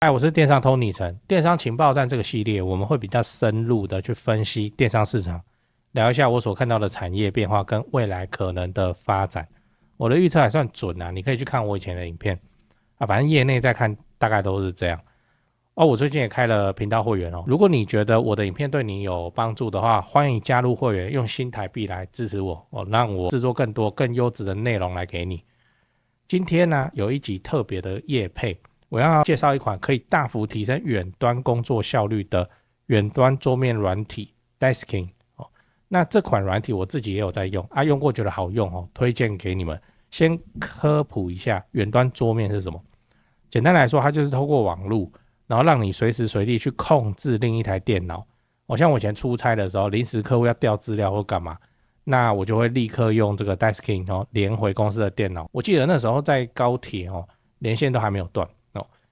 嗨，我是电商 Tony 陈。电商情报站这个系列，我们会比较深入的去分析电商市场，聊一下我所看到的产业变化跟未来可能的发展。我的预测还算准啊，你可以去看我以前的影片啊，反正业内在看大概都是这样。哦，我最近也开了频道会员哦，如果你觉得我的影片对你有帮助的话，欢迎加入会员，用新台币来支持我哦，让我制作更多更优质的内容来给你。今天呢，有一集特别的业配。我要介绍一款可以大幅提升远端工作效率的远端桌面软体 Desking 哦。那这款软体我自己也有在用啊，用过觉得好用哦，推荐给你们。先科普一下远端桌面是什么。简单来说，它就是透过网络，然后让你随时随地去控制另一台电脑。像我以前出差的时候，临时客户要调资料或干嘛，那我就会立刻用这个 Desking 哦连回公司的电脑。我记得那时候在高铁哦，连线都还没有断。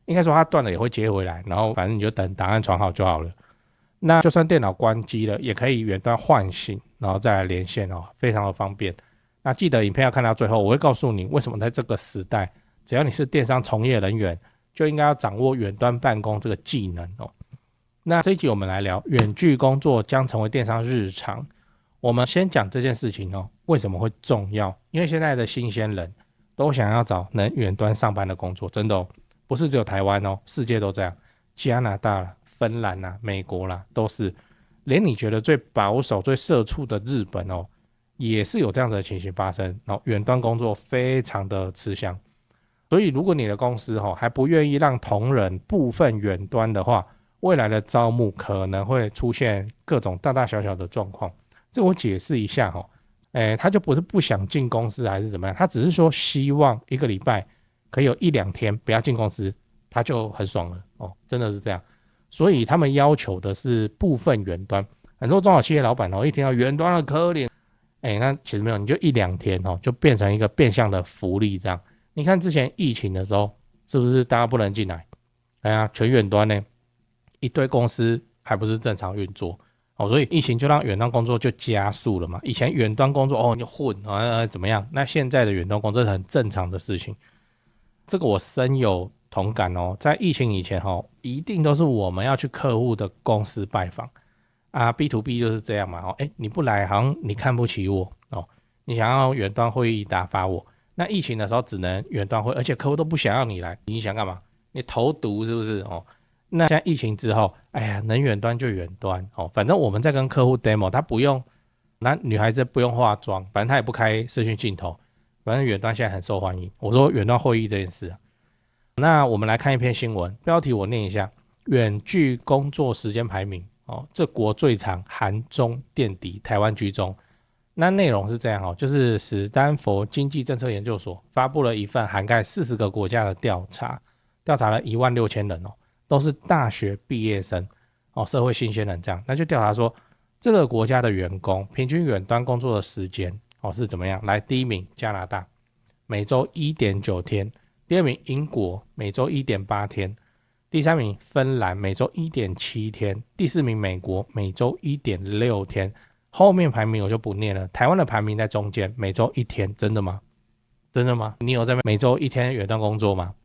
应该说它断了也会接回来，然后反正你就等档案传好就好了。那就算电脑关机了，也可以远端唤醒，然后再来连线哦，非常的方便。那记得影片要看到最后，我会告诉你为什么在这个时代，只要你是电商从业人员，就应该要掌握远端办公这个技能哦。那这一集我们来聊远距工作将成为电商日常。我们先讲这件事情哦，为什么会重要？因为现在的新鲜人都想要找能远端上班的工作，真的哦。不是只有台湾哦，世界都这样，加拿大啦、芬兰啦、美国啦，都是，连你觉得最保守、最社畜的日本哦，也是有这样子的情形发生。然后远端工作非常的吃香，所以如果你的公司还不愿意让同仁部分远端的话，未来的招募可能会出现各种大大小小的状况。这我解释一下他就不是不想进公司还是怎么样，他只是说希望一个礼拜可以有1-2天不要进公司，他就很爽了哦，真的是这样。所以他们要求的是部分远端，很多中小企业老板一听到远端的可怜，那其实没有，你就1-2天就变成一个变相的福利这样。你看之前疫情的时候，是不是大家不能进来？全远端呢，一堆公司还不是正常运作所以疫情就让远端工作就加速了嘛。以前远端工作你就混怎么样？那现在的远端工作是很正常的事情。这个我深有同感哦，在疫情以前一定都是我们要去客户的公司拜访啊 ，B to B 就是这样嘛你不来好像你看不起我你想要远端会议打发我，那疫情的时候只能远端会，而且客户都不想要你来，你想干嘛？你投毒是不是那现在疫情之后，能远端就远端反正我们在跟客户 demo， 他不用，那女孩子不用化妆，反正他也不开视讯镜头。反正远端现在很受欢迎。我说远端会议这件事那我们来看一篇新闻，标题我念一下：远距工作时间排名这国最长，韩中垫底，台湾居中。那内容是这样就是史丹佛经济政策研究所发布了一份涵盖40个国家的调查，调查了16000人都是大学毕业生社会新鲜人这样。那就调查说这个国家的员工平均远端工作的时间是怎么样？来，第一名加拿大，每周1.9天；第二名英国，每周1.8天；第三名芬兰，每周1.7天；第四名美国，每周1.6天。后面排名我就不念了，台湾的排名在中间，每周1天。真的吗？真的吗？你有在每周1天远端工作吗？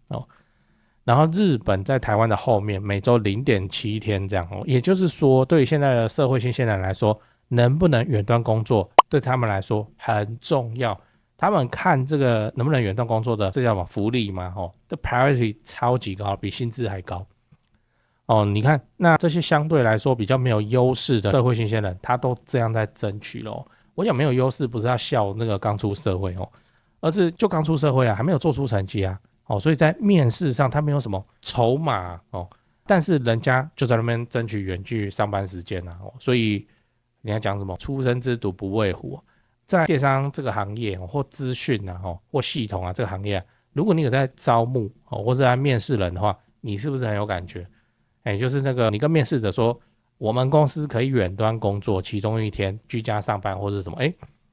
然后日本在台湾的后面，每周0.7天这样也就是说，对于现在的社会新鲜人来说，能不能远端工作对他们来说很重要。他们看这个能不能远端工作的，这叫什么福利吗？这 priority 超级高，比薪资还高你看，那这些相对来说比较没有优势的社会新鲜人，他都这样在争取咯。我讲没有优势，不是要笑那个刚出社会而是就刚出社会还没有做出成绩所以在面试上他没有什么筹码但是人家就在那边争取远距上班时间所以你要讲什么初生之犊不畏虎在电商这个行业或资讯或系统这个行业如果你有在招募或者在面试人的话，你是不是很有感觉？就是那个你跟面试者说我们公司可以远端工作其中1天居家上班或者什么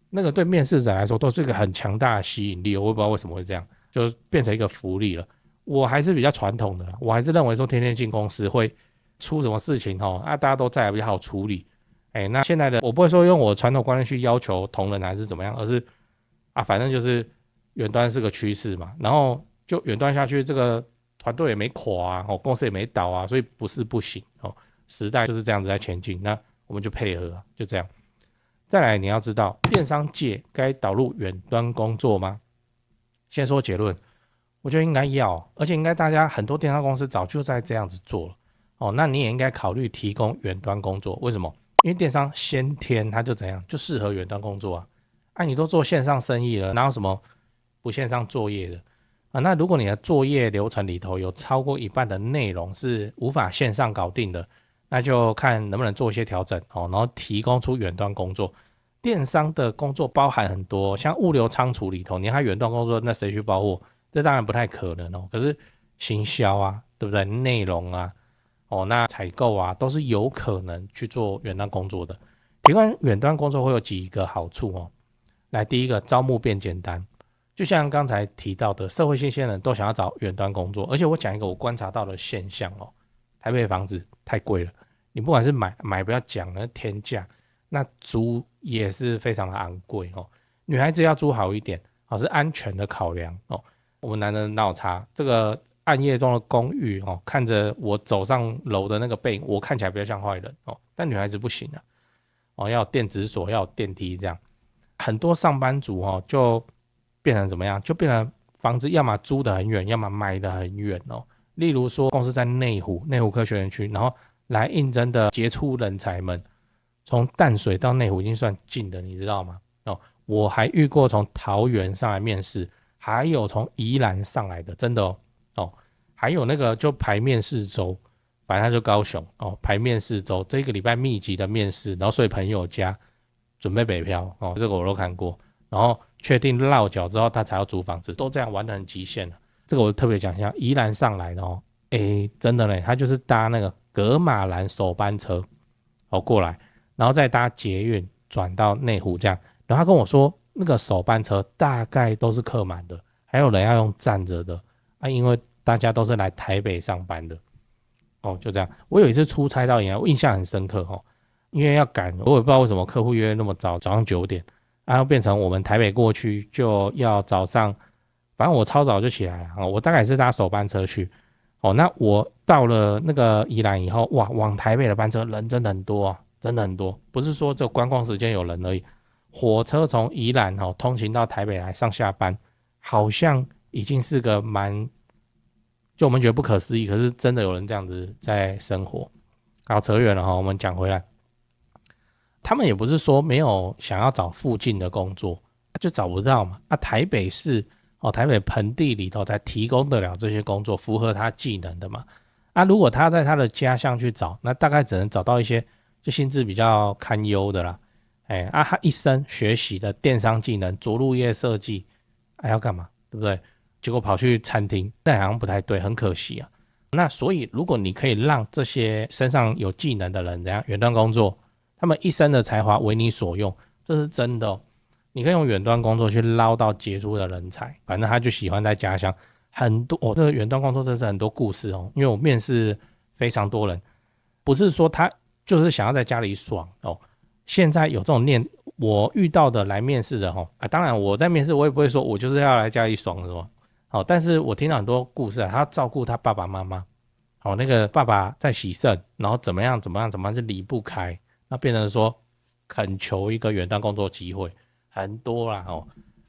那个对面试者来说都是一个很强大的吸引力，我也不知道为什么会这样，就变成一个福利了。我还是比较传统的，我还是认为说天天进公司会出什么事情大家都在比较好处理。那现在的我不会说用我传统观念去要求同仁还是怎么样，而是反正就是远端是个趋势嘛，然后就远端下去，这个团队也没垮啊，公司也没倒啊，所以不是不行哦。时代就是这样子在前进，那我们就配合啊，就这样。再来，你要知道电商界该导入远端工作吗？先说结论，我觉得应该要，而且应该大家很多电商公司早就在这样子做了哦。那你也应该考虑提供远端工作，为什么？因为电商先天它就怎样，就适合远端工作啊。你都做线上生意了，哪有什么不线上作业的啊？那如果你的作业流程里头有超过一半的内容是无法线上搞定的，那就看能不能做一些调整哦，然后提供出远端工作。电商的工作包含很多，像物流仓储里头，你还远端工作，那谁去包货？这当然不太可能哦。可是行销啊，对不对？内容啊，那采购啊，都是有可能去做远端工作的。提供远端工作会有几个好处哦。来，第一个，招募变简单，就像刚才提到的，社会新鲜人都想要找远端工作，而且我讲一个我观察到的现象哦，台北的房子太贵了，你不管是买不要讲了天价，那租也是非常的昂贵哦。女孩子要租好一点，是安全的考量哦。我们男人哪有差？这个暗夜中的公寓哦，看着我走上楼的那个背影，我看起来比较像坏人哦，但女孩子不行啊，要有电子锁，要有电梯这样。很多上班族就变成怎么样？就变成房子要么租得很远，要么买得很远哦。例如说，公司在内湖科学园区，然后来应征的杰出人才们，从淡水到内湖已经算近的，你知道吗？我还遇过从桃园上来面试，还有从宜兰上来的，真的还有那个就排面试周，反正他就高雄排面试周，这个礼拜密集的面试，然后睡朋友家。准备北漂这个我都看过，然后确定落脚之后，他才要租房子，都这样玩得很极限了。这个我特别讲一下，宜兰上来的真的嘞，他就是搭那个葛玛兰首班车过来，然后再搭捷运转到内湖这样。然后他跟我说，那个首班车大概都是客满的，还有人要用站着的因为大家都是来台北上班的就这样。我有一次出差到宜兰，我印象很深刻因为要赶，我也不知道为什么客户约那么早，早上9点，然后变成我们台北过去就要早上，反正我超早就起来了我大概是搭首班车去那我到了那个宜兰以后，哇，往台北的班车人真的很多真的很多，不是说这观光时间有人而已，火车从宜兰通勤到台北来上下班，好像已经是个就我们觉得不可思议，可是真的有人这样子在生活。好，扯远了我们讲回来。他们也不是说没有想要找附近的工作，就找不到嘛。台北市台北盆地里头才提供得了这些工作，符合他技能的嘛。如果他在他的家乡去找，那大概只能找到一些就薪资比较堪忧的啦。他一生学习的电商技能，着陆业设计，要干嘛？对不对？结果跑去餐厅，那好像不太对，很可惜啊。那所以，如果你可以让这些身上有技能的人怎样远端工作，他们一生的才华为你所用，这是真的你可以用远端工作去捞到杰出的人才，反正他就喜欢在家乡。很多这个远端工作真是很多故事因为我面试非常多人，不是说他就是想要在家里爽现在有这种我遇到的来面试的当然我在面试我也不会说我就是要来家里爽是吧？但是我听到很多故事他要照顾他爸爸妈妈那个爸爸在洗肾，然后怎么样就离不开，那变成说恳求一个远端工作机会，很多啦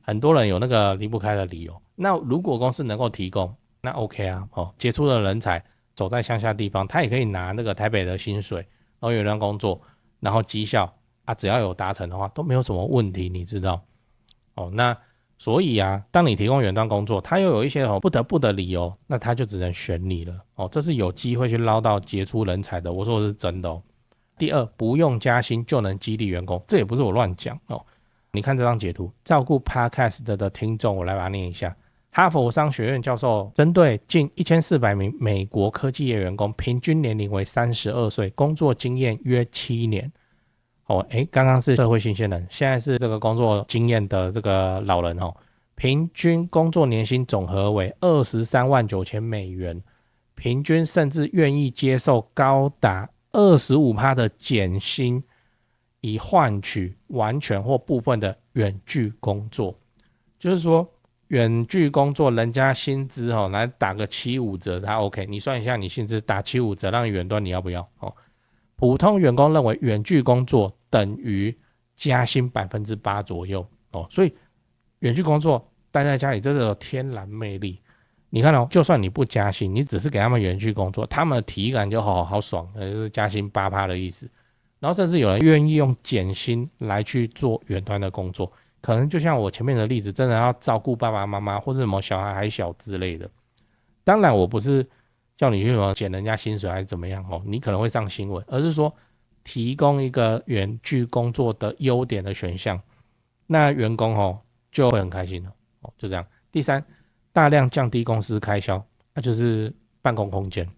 很多人有那个离不开的理由。那如果公司能够提供，那 OK 啊杰出的人才走在乡下地方，他也可以拿那个台北的薪水，然后远端工作，然后绩效只要有达成的话都没有什么问题，你知道那所以当你提供远端工作，他又有一些不得不的理由，那他就只能选你了这是有机会去捞到杰出人才的，我说的是真的第二，不用加薪就能激励员工，这也不是我乱讲你看这张截图，照顾 Podcast 的听众，我来把它念一下。哈佛商学院教授针对近1400名美国科技业员工，平均年龄为32岁，工作经验约7年。刚刚是社会新鲜人，现在是这个工作经验的这个老人平均工作年薪总和为239000美元，平均甚至愿意接受高达25%的减薪，以换取完全或部分的远距工作。就是说远距工作，人家薪资来打个75折，他 OK， 你算一下你薪资打75折，让你远端你要不要？普通员工认为远距工作等于加薪8%左右所以远距工作待在家里真的有天然魅力。你看就算你不加薪，你只是给他们远距工作，他们的体感就好爽，就是加薪8%的意思。然后甚至有人愿意用减薪来去做远端的工作，可能就像我前面的例子，真的要照顾爸爸妈妈或是什么小孩还小之类的。当然我不是叫你去什么减人家薪水还是怎么样你可能会上新闻，而是说提供一个远距工作的优点的选项，那员工就会很开心了就这样。第三，大量降低公司开销，那就是办公空间，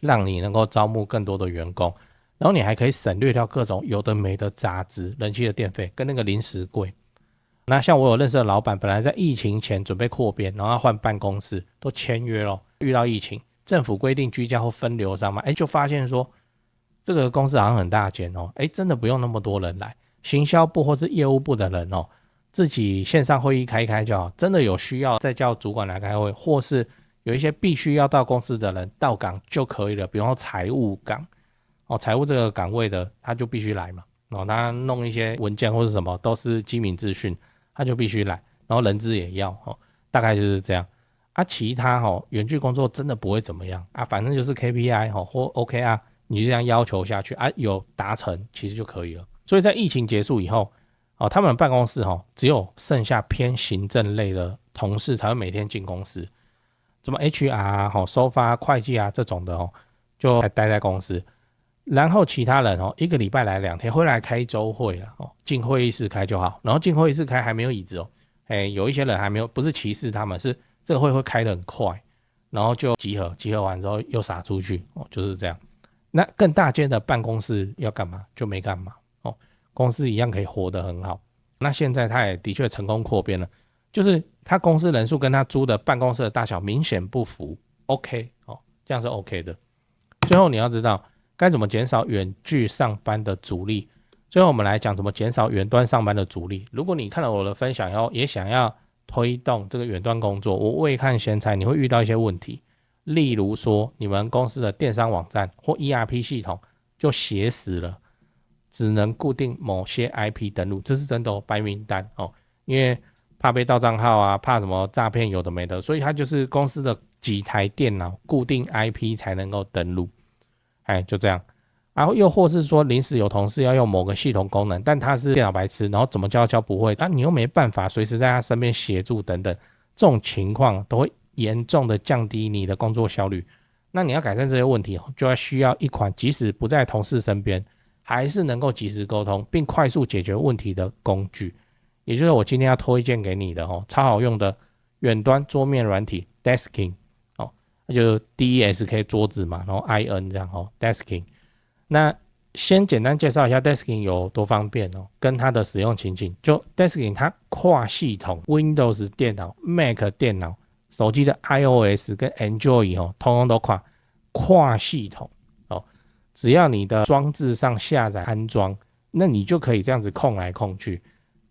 让你能够招募更多的员工，然后你还可以省略掉各种有的没的杂支、人气的电费跟那个临时柜。那像我有认识的老板，本来在疫情前准备扩编，然后要换办公室，都签约了，遇到疫情，政府规定居家或分流上班，就发现说这个公司好像很大间真的不用那么多人来，行销部或是业务部的人自己线上会议开一开就好，真的有需要再叫主管来开会，或是有一些必须要到公司的人到岗就可以了，比方说财务岗财务这个岗位的他就必须来嘛他弄一些文件或是什么都是机密资讯，他就必须来，然后人资也要大概就是这样其他远距工作真的不会怎么样反正就是 KPI 或 OKR 你就这样要求下去有达成其实就可以了。所以在疫情结束以后他们的办公室只有剩下偏行政类的同事才会每天进公司，什么 HR 收发会计这种的就待在公司，然后其他人一个礼拜来2天会来开周会啦进会议室开就好，然后进会议室开还没有椅子有一些人还没有，不是歧视他们，是这个会开得很快，然后就集合完之后又撒出去就是这样。那更大间的办公室要干嘛就没干嘛公司一样可以活得很好。那现在他也的确成功扩编了，就是他公司人数跟他租的办公室的大小明显不符 OK 这样是 OK 的。最后你要知道该怎么减少远距上班的阻力，最后我们来讲怎么减少远端上班的阻力。如果你看了我的分享以后也想要推动这个远端工作，我未看先猜你会遇到一些问题，例如说你们公司的电商网站或 ERP 系统就写死了，只能固定某些 IP 登录，这是真的白名单因为怕被盗账号怕什么诈骗有的没的，所以它就是公司的几台电脑固定 IP 才能够登录就这样又或是说临时有同事要用某个系统功能，但他是电脑白痴，然后怎么教不会你又没办法随时在他身边协助等等，这种情况都会严重的降低你的工作效率。那你要改善这些问题就要需要一款即使不在同事身边还是能够及时沟通并快速解决问题的工具，也就是我今天要推荐给你的超好用的远端桌面软体 Desking 那就是 DESK 桌子嘛，然后 IN 这样Desking。 那先简单介绍一下 Desking 有多方便跟它的使用情境。就 Desking 它跨系统 Windows 电脑 Mac 电脑手机的 iOS 跟 Android 通通都跨系统只要你的装置上下载安装，那你就可以这样子控来控去。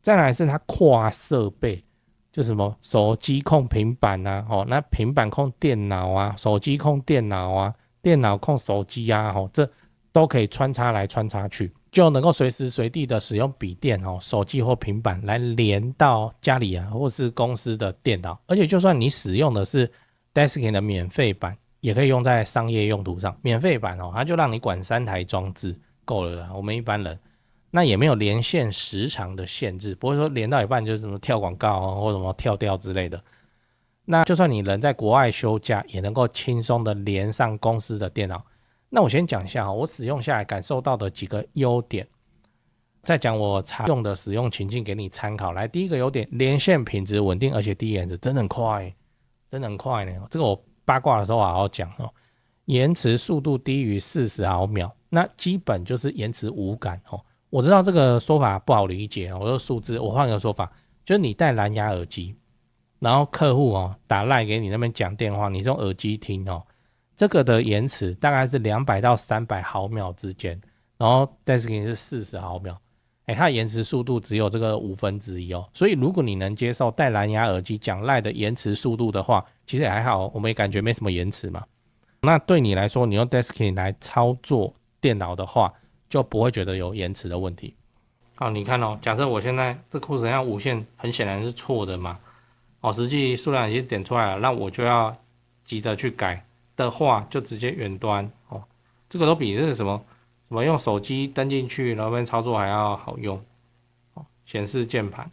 再来是它跨设备，就什么手机控平板那平板控电脑手机控电脑电脑控手机这都可以穿插来穿插去，就能够随时随地的使用笔电手机或平板来连到家里或是公司的电脑。而且就算你使用的是 Desking 的免费版，也可以用在商业用途上。免费版它就让你管3台装置够了啦，我们一般人那也没有连线时长的限制，不会说连到一半就是什么跳广告或什么跳掉之类的。那就算你人在国外休假，也能够轻松的连上公司的电脑。那我先讲一下我使用下来感受到的几个优点，再讲我常用的使用情境给你参考。来，第一个优点，连线品质稳定，而且低延迟，真的很快真的很快呢。这个我八卦的时候好好讲延迟速度低于40毫秒，那基本就是延迟无感我知道这个说法不好理解我说数字，我换个说法，就是你戴蓝牙耳机，然后客户打赖给你那边讲电话，你是用耳机听这个的延迟大概是200到300毫秒之间，然后 Desking 是40毫秒。它的延迟速度只有这个1/5哦。所以如果你能接受戴蓝牙耳机讲赖的延迟速度的话，其实也还好，我们也感觉没什么延迟嘛。那对你来说，你用 Desking 来操作电脑的话，就不会觉得有延迟的问题。好，你看哦，假设我现在这库存要无限，很显然是错的嘛。实际数量已经点出来了，那我就要急着去改的话，就直接远端这个都比这个什么用手机登进去，然后边操作还要好用显示键盘，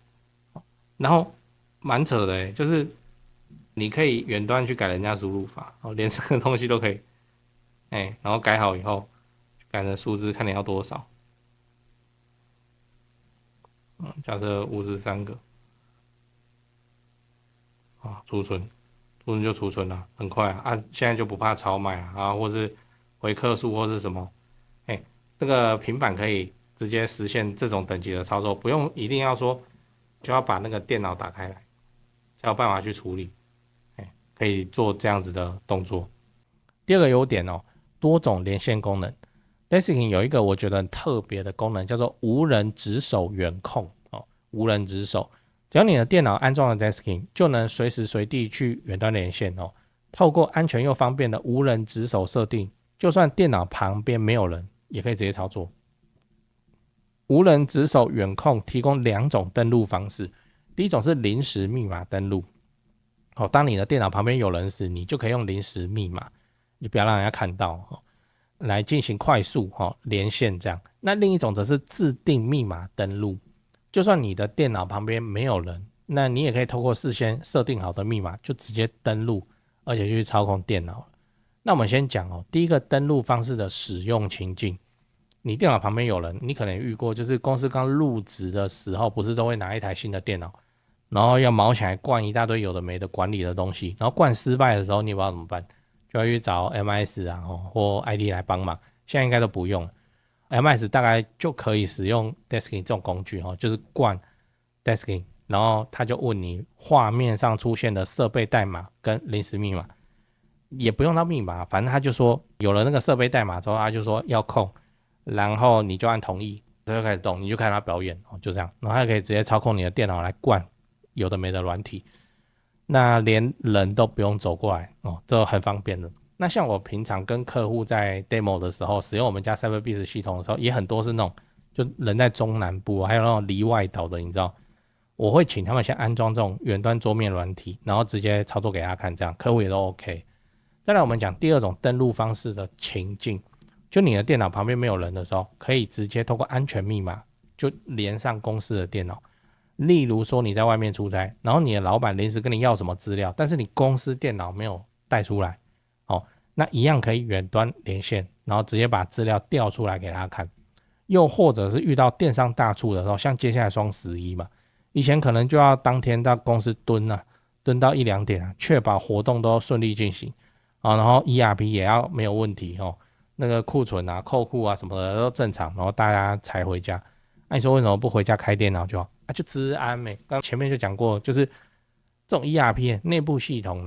然后蛮扯的就是你可以远端去改人家输入法连这个东西都可以然后改好以后改成数字，看你要多少假设53个储存就储存了，很快现在就不怕超卖或是回客数或是什么这个平板可以直接实现这种等级的操作，不用一定要说就要把那个电脑打开来才有办法去处理可以做这样子的动作。第二个优点多种连线功能。Desking 有一个我觉得很特别的功能，叫做无人值守远控无人值守，只要你的电脑安装了 Desking， 就能随时随地去远端连线透过安全又方便的无人值守设定，就算电脑旁边没有人，也可以直接操作。无人值守远控提供2种登录方式，第一种是临时密码登录当你的电脑旁边有人时，你就可以用临时密码，你不要让人家看到来进行快速连线这样。那另一种则是自定密码登录，就算你的电脑旁边没有人，那你也可以透过事先设定好的密码就直接登录，而且去操控电脑。那我们先讲第一个登录方式的使用情境。你电脑旁边有人，你可能遇过，就是公司刚入职的时候，不是都会拿一台新的电脑，然后要毛起来灌一大堆有的没的管理的东西，然后灌失败的时候，你也不知道怎么办，就要去找 MIS 或 ID 来帮忙。现在应该都不用了， MIS 大概就可以使用 Desking 这种工具就是灌 Desking， 然后他就问你画面上出现的设备代码跟临时密码，也不用到密码，反正他就说有了那个设备代码之后，他就说要控，然后你就按同意，它就开始动，你就看他表演就这样，然后他可以直接操控你的电脑来灌有的没的软体，那连人都不用走过来这很方便了。那像我平常跟客户在 demo 的时候，使用我们家 Cyberbeats 系统的时候，也很多是那种就人在中南部，还有那种离外岛的，你知道，我会请他们先安装这种远端桌面软体，然后直接操作给他看，这样客户也都 OK。再来我们讲第二种登录方式的情境，就你的电脑旁边没有人的时候，可以直接透过安全密码就连上公司的电脑。例如说你在外面出差，然后你的老板临时跟你要什么资料，但是你公司电脑没有带出来那一样可以远端连线，然后直接把资料调出来给他看。又或者是遇到电商大促的时候，像接下来双11嘛，以前可能就要当天到公司蹲到1、2点确保活动都顺利进行然后 ERP 也要没有问题那个库存扣库什么的都正常，然后大家才回家。那你说为什么不回家开电脑就好就治安刚前面就讲过，就是这种 ERP 内部系统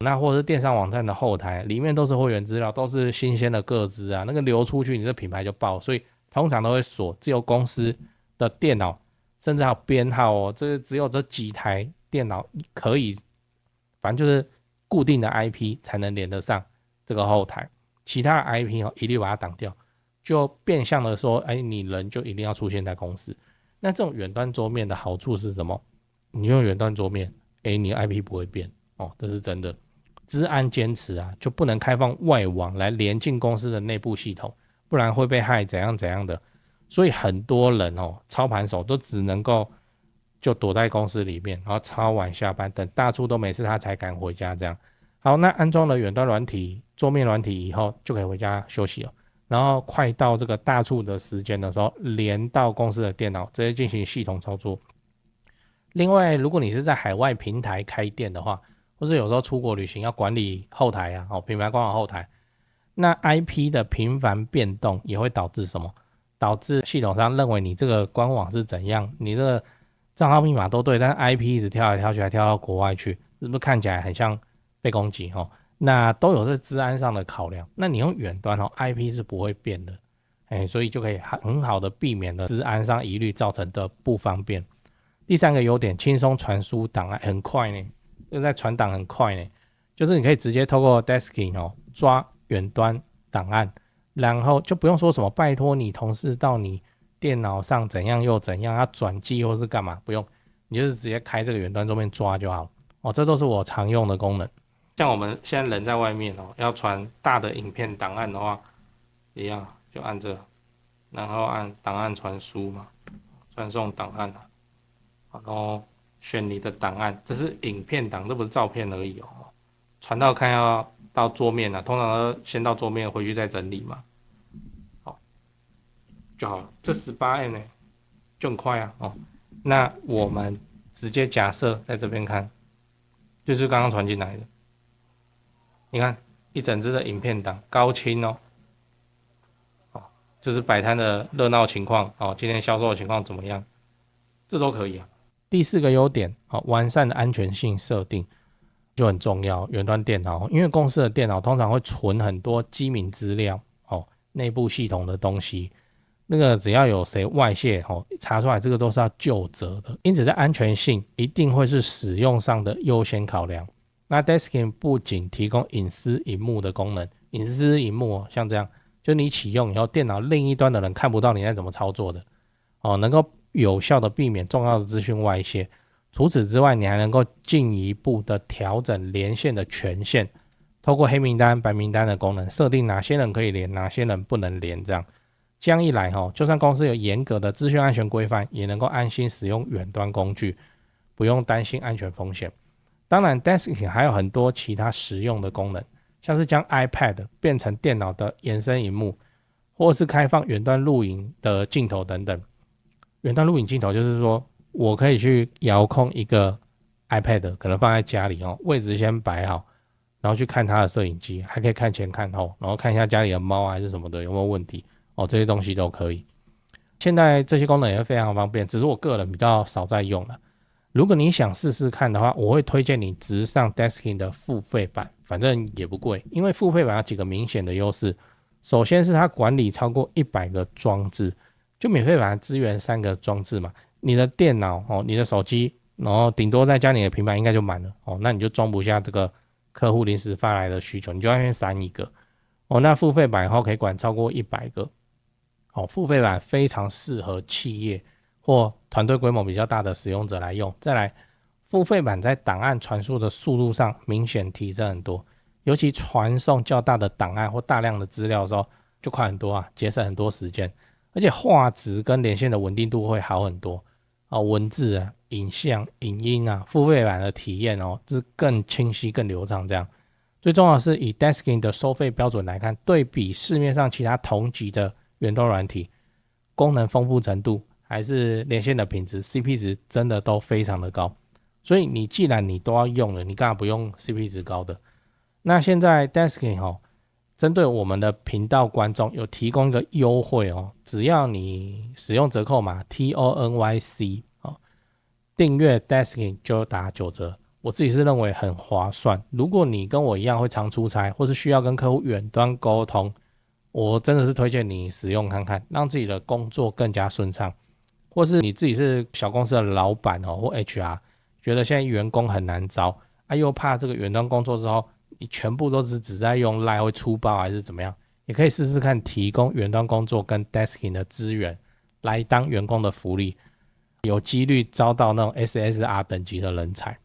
那或者是电商网站的后台里面都是会员资料，都是新鲜的个资那个流出去你的品牌就爆，所以通常都会锁只有公司的电脑，甚至还有编号这只有这几台电脑可以，反正就是固定的 IP 才能连得上这个后台，其他的 IP 一律把它挡掉，就变相的说你人就一定要出现在公司。那这种远端桌面的好处是什么？你用远端桌面你的 IP 不会变这是真的。资安坚持就不能开放外网来连进公司的内部系统，不然会被害怎样怎样的。所以很多人操盘手都只能够就躲在公司里面，然后超晚下班，等大促都没事他才敢回家这样。好，那安装了远端软体桌面软体以后就可以回家休息了，然后快到这个大促的时间的时候连到公司的电脑直接进行系统操作。另外如果你是在海外平台开店的话，或是有时候出国旅行要管理后台品牌官网后台，那 IP 的频繁变动也会导致什么？导致系统上认为你这个官网是怎样，你这个账号密码都对，但是 IP 一直跳来跳去，还跳到国外去，是不是看起来很像被攻击那都有这治安上的考量。那你用远端IP 是不会变的所以就可以很好的避免了治安上疑虑造成的不方便。第三个优点，轻松传输档案，很快呢，就在传档很快呢，就是你可以直接透过 Desking 抓远端档案，然后就不用说什么拜托你同事到你电脑上怎样又怎样，要转寄或是干嘛，不用，你就是直接开这个远端桌面抓就好。这都是我常用的功能。像我们现在人在外面要传大的影片档案的话，一样就按这，然后按档案传输嘛，传送档案然后选你的档案，这是影片档，这不是照片而已传到看要到桌面通常都先到桌面回去再整理嘛，好就好了。这 18M 呢就很快那我们直接假设在这边看，就是刚刚传进来的，你看一整支的影片档，高清就是摆摊的热闹情况今天销售的情况怎么样，这都可以第四个优点完善的安全性设定就很重要。远端电脑，因为公司的电脑通常会存很多机敏资料内部系统的东西，那个只要有谁外泄查出来，这个都是要究责的。因此在安全性一定会是使用上的优先考量。那 Desking 不仅提供隐私萤幕的功能，隐私萤幕像这样，就你启用以后，电脑另一端的人看不到你在怎么操作的能够有效的避免重要的资讯外泄。除此之外，你还能够进一步的调整连线的权限，透过黑名单、白名单的功能，设定哪些人可以连，哪些人不能连。这样一来就算公司有严格的资讯安全规范，也能够安心使用远端工具，不用担心安全风险。当然 Desking 还有很多其他实用的功能，像是将 iPad 变成电脑的延伸萤幕，或是开放远端录影的镜头等等。远端录影镜头就是说我可以去遥控一个 iPad， 可能放在家里位置先摆好，然后去看它的摄影机，还可以看前看后，然后看一下家里的猫还是什么的有没有问题这些东西都可以。现在这些功能也非常方便，只是我个人比较少在用了。如果你想试试看的话，我会推荐你直上 Desking 的付费版，反正也不贵。因为付费版有几个明显的优势，首先是它管理超过100个装置，就免费版支援3个装置嘛，你的电脑你的手机，然后顶多再加你的平板应该就满了那你就装不下这个客户临时发来的需求，你就要先删一个那付费版以后可以管超过100个付费版非常适合企业或团队规模比较大的使用者来用。再来，付费版在档案传输的速度上明显提升很多，尤其传送较大的档案或大量的资料的时候就快很多节省很多时间，而且画质跟连线的稳定度会好很多文字影像、影音付费版的体验是更清晰、更流畅这样。最重要的是，以 Desking 的收费标准来看，对比市面上其他同级的远端软体，功能丰富程度还是连线的品质 CP 值真的都非常的高。所以你既然你都要用了，你干嘛不用 CP 值高的？那现在 Desking 针对我们的频道观众有提供一个优惠只要你使用折扣码 TONYC 订阅 Desking 就打9折。我自己是认为很划算。如果你跟我一样会常出差，或是需要跟客户远端沟通，我真的是推荐你使用看看，让自己的工作更加顺畅。或是你自己是小公司的老板或 HR， 觉得现在员工很难招又怕这个远端工作之后你全部都是只在用 LINE 会出包还是怎么样，也可以试试看提供远端工作跟 Desking 的资源来当员工的福利，有几率招到那种 SSR 等级的人才，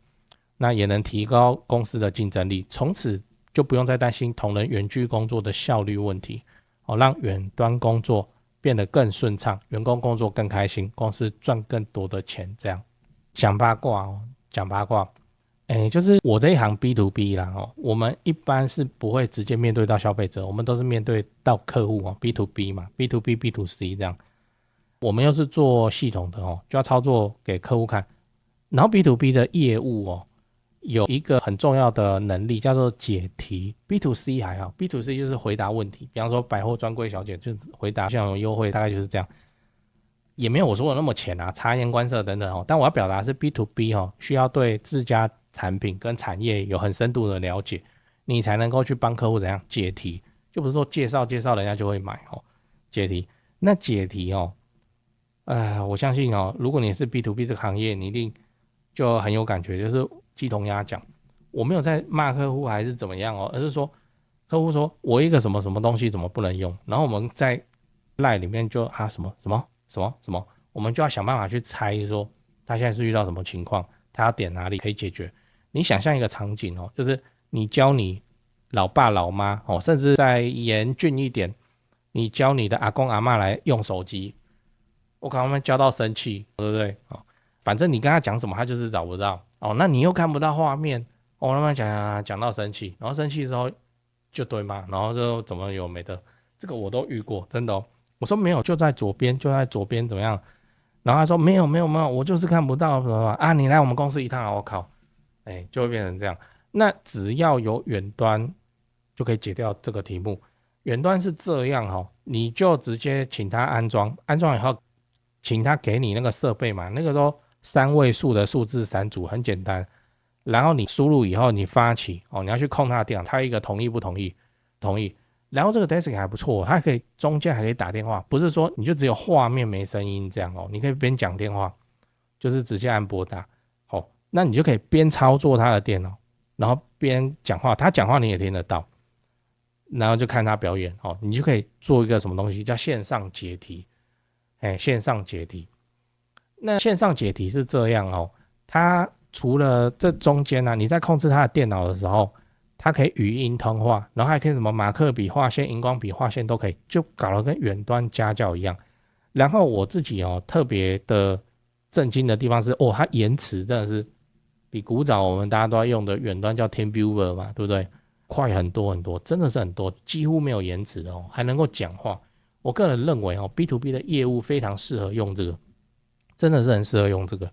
那也能提高公司的竞争力，从此就不用再担心同仁远距工作的效率问题让远端工作变得更顺畅，员工工作更开心，公司赚更多的钱。这样讲八卦讲八卦就是我这一行 B2B 啦我们一般是不会直接面对到消费者，我们都是面对到客户B2B 嘛 B2B B2C 这样。我们又是做系统的就要操作给客户看。然后 B2B 的业务有一个很重要的能力叫做解题。 B2C 还好， B2C 就是回答问题，比方说百货专柜小姐就回答像有优惠，大概就是这样，也没有我说的那么浅察言观色等等但我要表达的是 B2B 需要对自家产品跟产业有很深度的了解，你才能够去帮客户怎样解题，就不是说介绍人家就会买解题。那解题哦，我相信哦，如果你是 B to B 这个行业，你一定就很有感觉，就是鸡同鸭讲。我没有在骂客户还是怎么样哦，而是说客户说我一个什么什么东西怎么不能用，然后我们在 LINE 里面就什么什么什么什么，我们就要想办法去猜说他现在是遇到什么情况，他要点哪里可以解决。你想象一个场景哦，就是你教你老爸老妈哦，甚至再严峻一点，你教你的阿公阿嬷来用手机，我靠，他们教到生气，对不对？哦，反正你跟他讲什么，他就是找不到哦。那你又看不到画面，哦，慢慢讲到生气，然后生气之后就对骂，然后就怎么有没的，这个我都遇过，真的哦。我说没有，就在左边，就在左边怎么样？然后他说没有没有没有，我就是看不到什么啊，你来我们公司一趟啊，我靠，哎，就会变成这样。那只要有远端就可以解掉这个题目。远端是这样哦，你就直接请他安装，安装以后，请他给你那个设备嘛，那个都3位数的数字3组，很简单。然后你输入以后，你发起哦，你要去控他的电脑，他一个同意不同意，同意。然后这个 desk 还不错，它可以中间还可以打电话，不是说你就只有画面没声音这样哦，你可以边讲电话，就是直接按拨打，哦，那你就可以边操作他的电脑，然后边讲话，他讲话你也听得到，然后就看他表演哦，你就可以做一个什么东西叫线上解题，线上解题。那线上解题是这样哦，它除了这中间呢，你在控制他的电脑的时候，它可以语音通话，然后还可以什么马克笔划线、荧光笔划线都可以，就搞得跟远端家教一样。然后我自己哦特别的震惊的地方是，哦，它延迟真的是比古早我们大家都在用的远端叫 TeamViewer 嘛，对不对？快很多很多，真的是很多，几乎没有延迟的哦，还能够讲话。我个人认为哦，B to B 的业务非常适合用这个，真的是很适合用这个，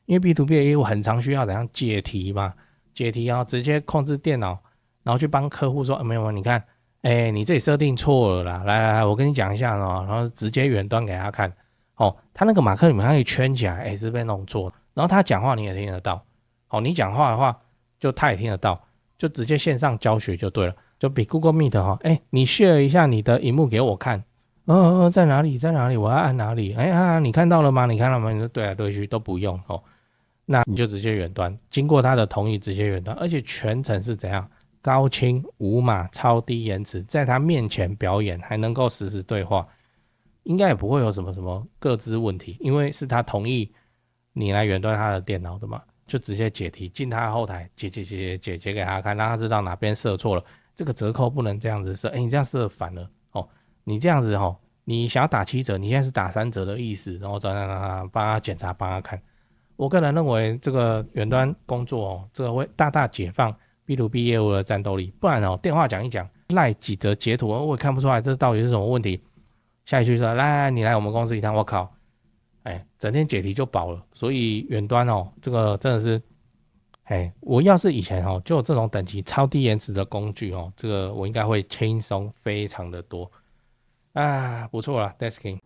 因为 B to B 的业务很常需要怎样解题嘛，解题然后直接控制电脑，然后去帮客户说，没有，你看，你这里设定错了啦，来，我跟你讲一下哦，然后直接远端给他看，哦，他那个马克里面他可以圈起来，是被弄错，然后他讲话你也听得到，好，你讲话的话就他也听得到，就直接线上教学就对了，就比 Google Meet 哈，你 share 一下你的荧幕给我看，在哪里，在哪里，我要按哪里，你看到了吗？你看到吗？你说对来对去都不用哦，那你就直接远端，经过他的同意直接远端，而且全程是怎样？高清无码超低延迟，在他面前表演，还能够实时对话，应该也不会有什么什么个资问题，因为是他同意你来远端他的电脑的嘛，就直接解题进他后台解给他看，让他知道哪边设错了，这个折扣不能这样子设，你这样设反了哦，你这样子哦，你想要打7折，你现在是打3折的意思，然后怎样帮他检查帮他看。我个人认为这个远端工作哦，这个会大大解放 B to B 业务的战斗力。不然哦，电话讲一讲，赖几则截图，我也看不出来这到底是什么问题。下一句说，来，你来我们公司一趟，我靠，整天解题就饱了。所以远端哦，这个真的是，我要是以前哦，就有这种等级超低延迟的工具哦，这个我应该会轻松非常的多啊，不错啦 ，Desking。